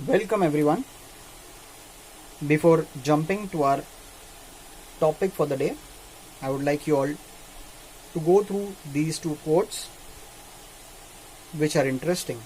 Welcome everyone. Before jumping to our topic for the day, I would like you all to go through these two quotes which are interesting.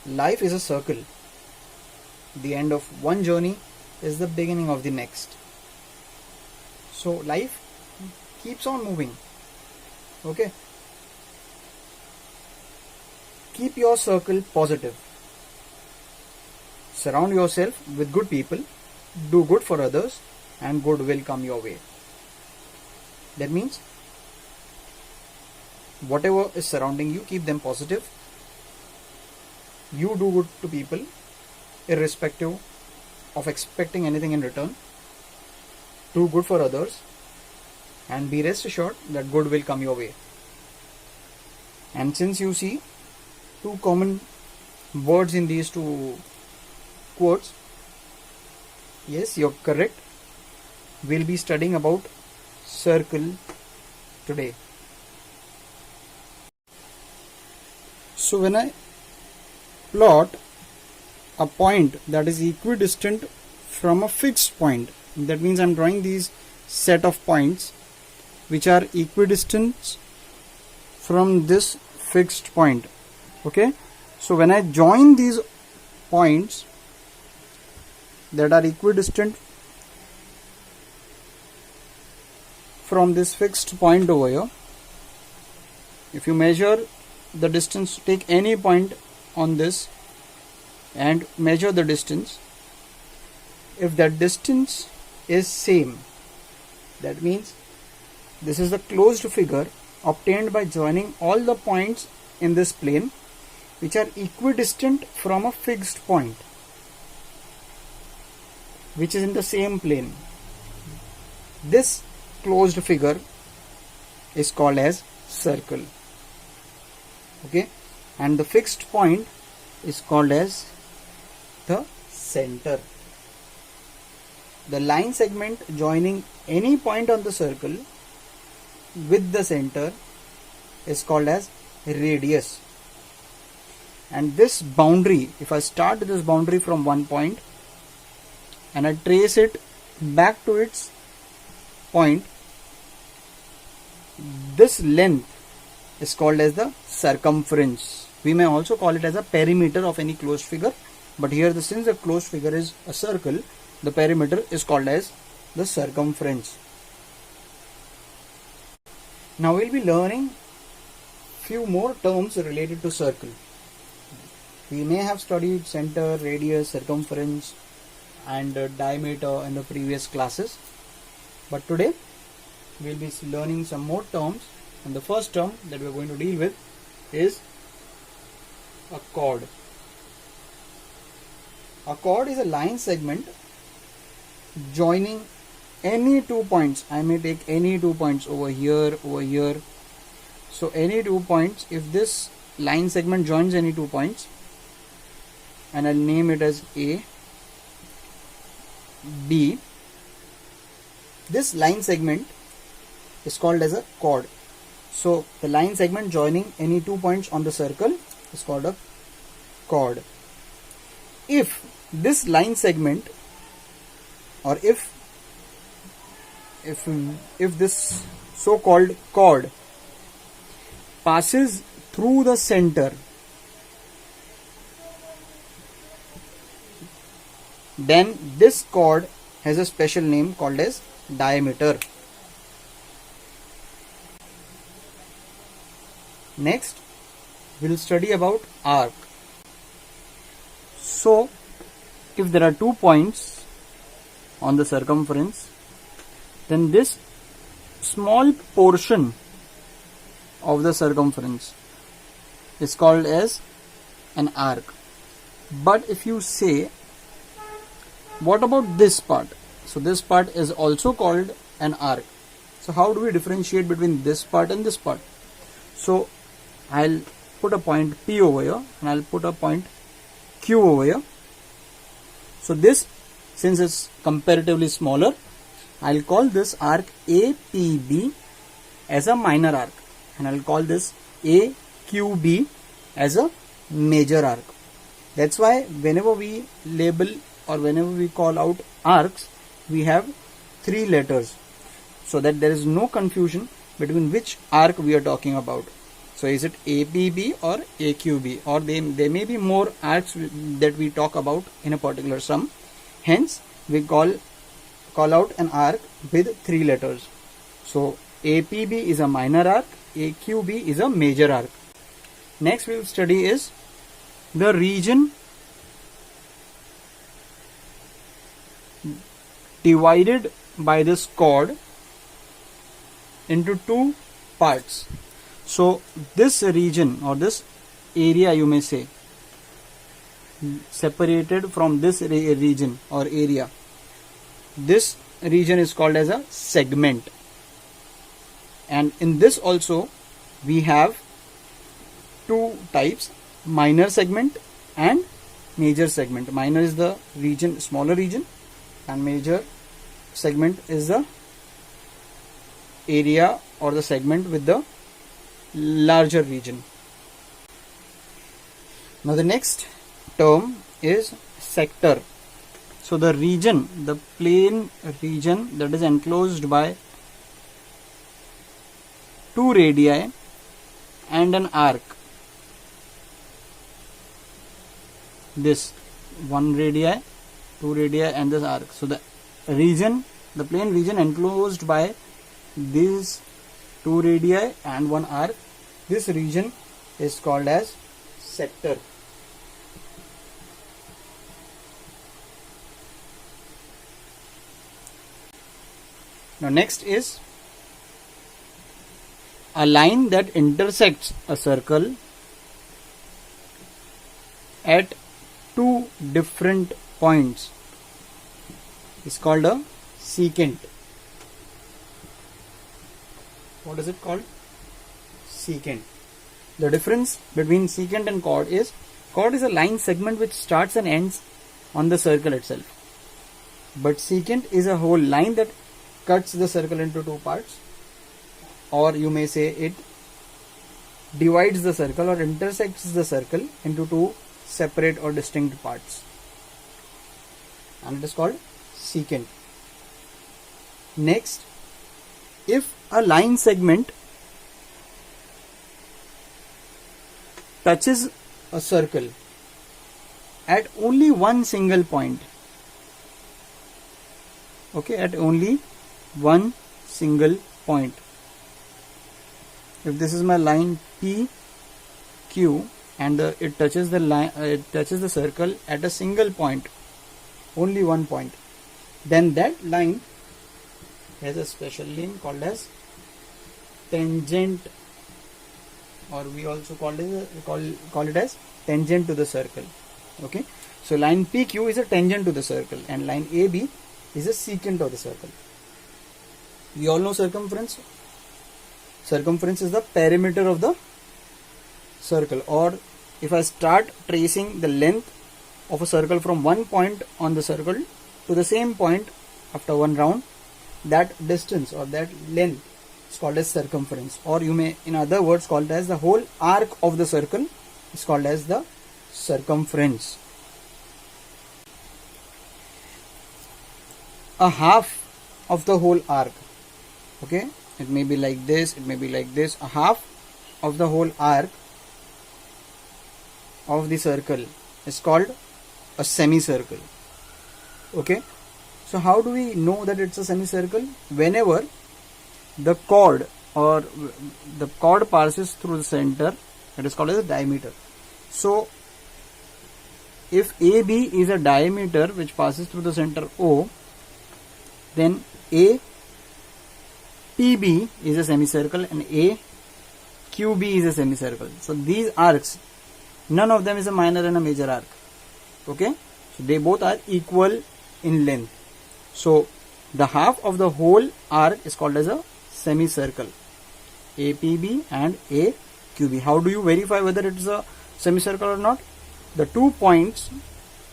Life is a circle. The end of one journey is the beginning of the next. So life keeps on moving. Okay? Keep your circle positive. Surround yourself with good people, do good for others, and good will come your way. That means whatever is surrounding you, keep them positive. You do good to people, irrespective of expecting anything in return. Do good for others, and be rest assured that good will come your way. And since you see two common words in these two quotes, yes, you're correct. We'll be studying about circle today. So when I plot a point that is equidistant from a fixed point, that means I'm drawing these set of points which are equidistant from this fixed point. Okay, so when I join these points that are equidistant from this fixed point over here, if you measure the distance, take any point on this and measure the distance. If that distance is same, that means this is the closed figure obtained by joining all the points in this plane which are equidistant from a fixed point which is in the same plane. This closed figure is called as circle. Okay, and the fixed point is called as the center. The line segment joining any point on the circle with the center is called as radius. And this boundary, if I start this boundary from one point and I trace it back to its point, this length is called as the circumference. We may also call it as a perimeter of any closed figure, but here since the closed figure is a circle, the perimeter is called as the circumference. Now we'll be learning few more terms related to circle. We may have studied center, radius, circumference and diameter in the previous classes, but today we'll be learning some more terms, and the first term that we're going to deal with is a chord. A chord is a line segment joining any 2 points. I may take any 2 points over here, over here. So any 2 points, if this line segment joins any 2 points, and I'll name it as A, B, this line segment is called as a chord. So the line segment joining any 2 points on the circle is called a chord. If this line segment, or if this so-called chord passes through the center, then this chord has a special name called as diameter. Next, we'll study about arc. So, if there are 2 points on the circumference, then this small portion of the circumference is called as an arc. But if you say, what about this part? So this part is also called an arc. So how do we differentiate between this part and this part? So I'll put a point P over here and I'll put a point Q over here. So this, since it's comparatively smaller, I'll call this arc APB as a minor arc, and I'll call this AQB as a major arc. That's why whenever we label or whenever we call out arcs, we have 3 letters, so that there is no confusion between which arc we are talking about. So is it APB or AQB, or there may be more arcs that we talk about in a particular sum. Hence we call out an arc with 3 letters. So APB is a minor arc, AQB is a major arc. Next we will study is the region divided by this chord into 2 parts. So this region or this area, you may say, separated from this region or area, this region is called as a segment. And in this also we have 2 types, minor segment and major segment. Minor is the region, smaller region, and major segment is the area or the segment with the larger region. Now the next term is sector. So the region, the plane region that is enclosed by 2 radii and an arc. This 1 radii, 2 radii and this arc. So the region, the plane region enclosed by these 2 radii and 1 arc, this region is called as sector. Now next is a line that intersects a circle at 2 different points is called a secant. What is it called? Secant. The difference between secant and chord is a line segment which starts and ends on the circle itself, but secant is a whole line that cuts the circle into 2 parts, or you may say it divides the circle or intersects the circle into 2 separate or distinct parts, and it is called secant. Next, if a line segment touches a circle at only one single point, okay, at only one single point. If this is my line PQ and it touches the circle at a single point, only one point, then that line has a special name called as tangent, or we also call it as tangent to the circle. Okay, so line PQ is a tangent to the circle and line AB is a secant of the circle. We all know circumference. Circumference is the perimeter of the circle, or if I start tracing the length of a circle from one point on the circle to the same point after one round, that distance or that length is called as circumference, or you may in other words call it as the whole arc of the circle is called as the circumference. A half of the whole arc, okay, it may be like this, it may be like this. A half of the whole arc of the circle is called a semicircle. Okay, so how do we know that it's a semicircle? Whenever the chord or the chord passes through the center, it is called as a diameter. So if AB is a diameter which passes through the center O, then APB is a semicircle and AQB is a semicircle. So these arcs, none of them is a minor and a major arc. Okay, so they both are equal in length. So the half of the whole arc is called as a semicircle, APB and AQB. How do you verify whether it is a semicircle or not? The 2 points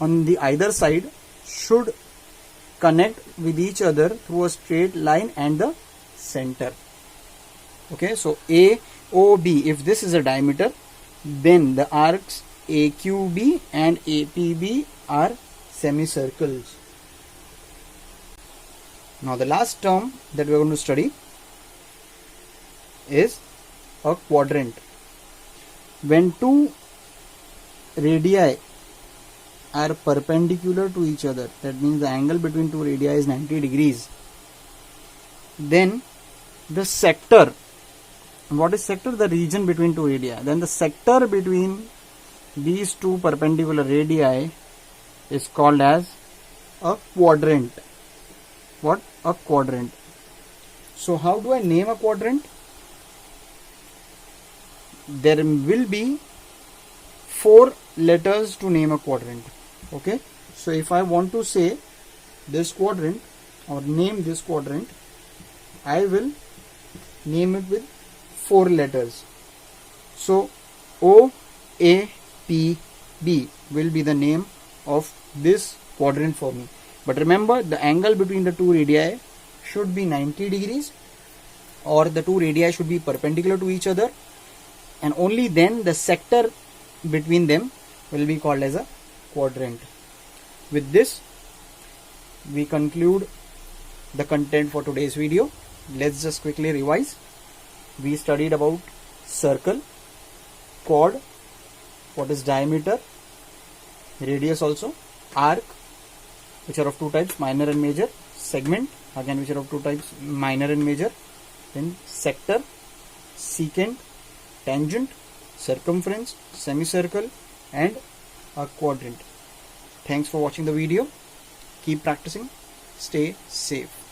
on the either side should connect with each other through a straight line and the center. Okay, so AOB, if this is a diameter, then the arcs AQB and APB are semicircles. Now the last term that we are going to study is a quadrant. When two radii are perpendicular to each other, that means the angle between two radii is 90 degrees, then the sector, what is sector? The region between two radii. Then the sector between these two perpendicular radii is called as a quadrant. What? A quadrant. So how do I name a quadrant? There will be 4 letters to name a quadrant. Okay, so if I want to say this quadrant or name this quadrant, I will name it with 4 letters. So OAPB will be the name of this quadrant for me. But remember, the angle between the two radii should be 90 degrees, or the two radii should be perpendicular to each other, and only then the sector between them will be called as a quadrant. With this, we conclude the content for today's video. Let's just quickly revise. We studied about circle, chord, what is diameter, radius also, arc, which are of 2 types, minor and major, segment, again which are of 2 types, minor and major, then sector, secant, tangent, circumference, semicircle, and a quadrant. Thanks for watching the video. Keep practicing. Stay safe.